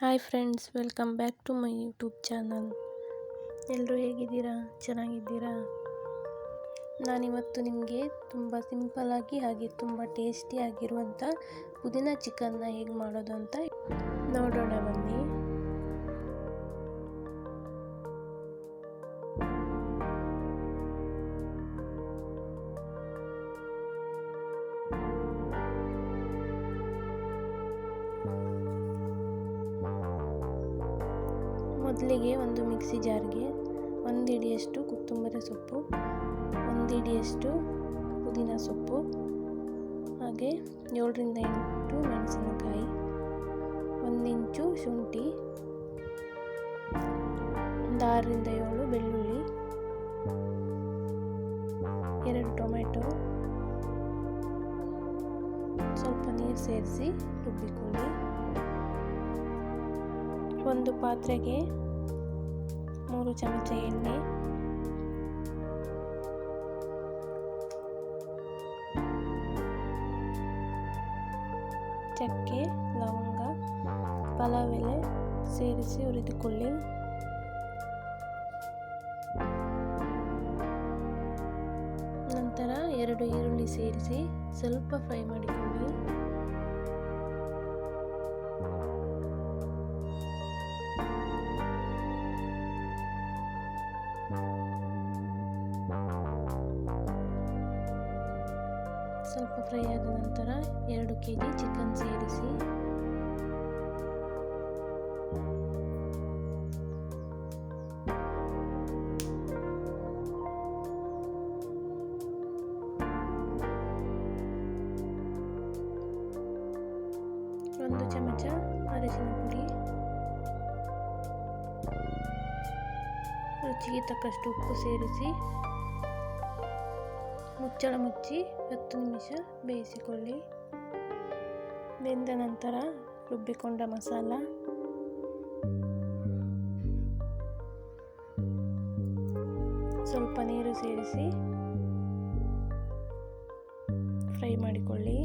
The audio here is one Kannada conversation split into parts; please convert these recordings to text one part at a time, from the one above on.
Hi friends, welcome back to my YouTube channel. ಎಲ್ಲರೂ ಹೇಗಿದ್ದೀರಾ? ಚೆನ್ನಾಗಿದ್ದೀರಾ? ನಾನಿವತ್ತು ನಿಮಗೆ ತುಂಬ ಸಿಂಪಲ್ಲಾಗಿ ಹಾಗೆ ತುಂಬ ಟೇಸ್ಟಿಯಾಗಿರುವಂಥ ಪುದೀನ ಚಿಕನ್ನ ಹೇಗೆ ಮಾಡೋದು ಅಂತ ನೋಡೋಣ ಬನ್ನಿ. ಮೊದಲಿಗೆ ಒಂದು ಮಿಕ್ಸಿ ಜಾರ್ಗೆ 1 ಹಿಡಿಯಷ್ಟು ಕೊತ್ತಂಬರಿ ಸೊಪ್ಪು, 1 ಹಿಡಿಯಷ್ಟು ಪುದೀನ ಸೊಪ್ಪು, ಹಾಗೆ 7ರಿಂದ 8 ಮೆಣಸಿನಕಾಯಿ, 1 ಇಂಚು ಶುಂಠಿ, 6ರಿಂದ 7 ಬೆಳ್ಳುಳ್ಳಿ, 2 ಟೊಮೆಟೊ, ಸ್ವಲ್ಪ ನೀರು ಸೇರಿಸಿ ರುಬ್ಬಿಕೊಳ್ಳಿ. ಒಂದು ಪಾತ್ರೆಗೆ 3 ಚಮಚ ಎಣ್ಣೆ, ಚಕ್ಕೆ, ಲವಂಗ, ಪಲಾವ್ ಎಲೆ ಸೇರಿಸಿ ಹುರಿದುಕೊಳ್ಳಿ. ನಂತರ 2 ಈರುಳ್ಳಿ ಸೇರಿಸಿ ಸ್ವಲ್ಪ ಫ್ರೈ ಮಾಡಿಕೊಳ್ಳಿ. ಸ್ವಲ್ಪ ಫ್ರೈ ಆದ ನಂತರ 2 kg ಚಿಕನ್ ಸೇರಿಸಿ ಒಂದು ಚಮಚ ಅರಿಶಿನ ಪುಡಿ, ರುಚಿಗೆ ತಕ್ಕಷ್ಟು ಉಪ್ಪು ಸೇರಿಸಿ ಮುಚ್ಚಳ ಮುಚ್ಚಿ 10 ನಿಮಿಷ ಬೇಯಿಸಿಕೊಳ್ಳಿ. ಬೆಂದ ನಂತರ ರುಬ್ಬಿಕೊಂಡ ಮಸಾಲ, ಸ್ವಲ್ಪ ನೀರು ಸೇರಿಸಿ ಫ್ರೈ ಮಾಡಿಕೊಳ್ಳಿ.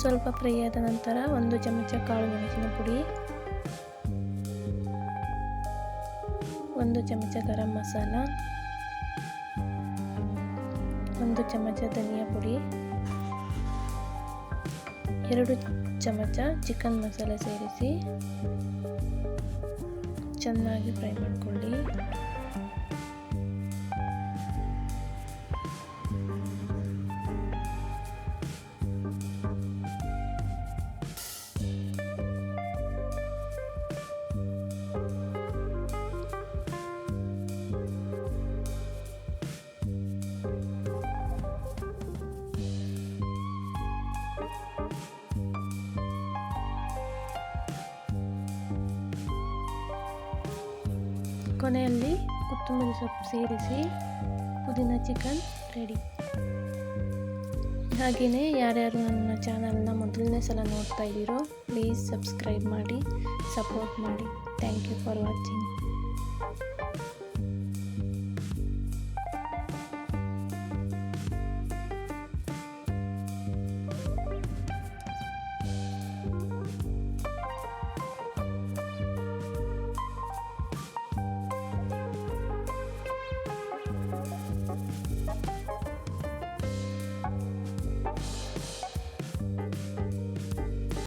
ಸ್ವಲ್ಪ ಫ್ರೈ ಆದ ನಂತರ 1 ಚಮಚ ಕಾಳು ಮೆಣಸಿನ ಪುಡಿ, 1 ಚಮಚ ಗರಂ ಮಸಾಲ, 1 ಚಮಚ ಧನಿಯಾ ಪುಡಿ, 2 ಚಮಚ ಚಿಕನ್ ಮಸಾಲೆ ಸೇರಿಸಿ ಚೆನ್ನಾಗಿ ಫ್ರೈ ಮಾಡಿಕೊಳ್ಳಿ. ಕೊನೆಯಲ್ಲಿ ಕೊತ್ತಂಬರಿ ಸೊಪ್ಪು ಸೇರಿಸಿ ಪುದೀನ ಚಿಕನ್ ರೆಡಿ. ಹಾಗೆಯೇ ಯಾರ್ಯಾರು ನನ್ನ ಚಾನಲ್ನ ಮೊದಲನೇ ಸಲ ನೋಡ್ತಾ ಇದ್ದೀರೋ ಪ್ಲೀಸ್ ಸಬ್ಸ್ಕ್ರೈಬ್ ಮಾಡಿ, ಸಪೋರ್ಟ್ ಮಾಡಿ. Thank you for watching.